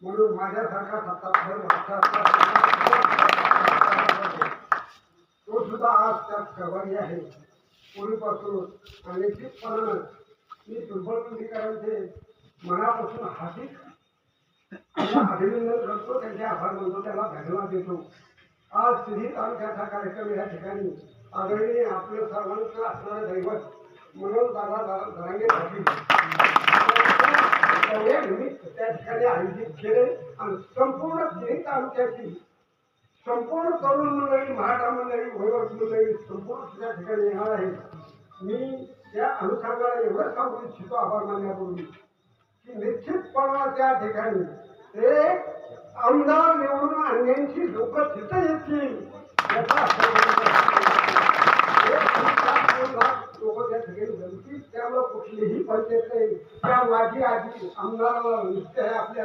म्हणून माझ्यासारखा सत्ताधारी तो सुद्धा आज त्यात सहभागी आहे. पूर्वीपासून आणि निश्चितपणानं मी दुर्बळपंथीकरांचे मनापासून हार्दिक अभिनंदन करतो, त्यांचे आभार मानतो, त्याला धन्यवाद देतो. आज तिन्ही तालुक्याचा कार्यक्रम या ठिकाणी आदरणीय आपल्या सर्वांचं असणारं दैवत म्हणून दादा धरांगे पाटील एवढ्या निमित्त त्या ठिकाणी आयोजित केले आणि संपूर्ण तिन्ही तालुक्याची संपूर्ण तरुण मंडळी, मराठा मंडळी, वयोवृद्ध मंडळी संपूर्ण त्या ठिकाणी येणार आहे. मी त्या अनुषंगाने एवढं सांगू इच्छितो आभार मानण्यापूर्वी की निश्चितपणा त्या ठिकाणी एक आमदार निवडून आणण्याची लोक तिथे येतील याचा लोक त्या ठिकाणी जमतील. त्यामुळे कुठलीही पंचायत नाही. त्या माझी आधी आमदाराला निश्चय आपल्या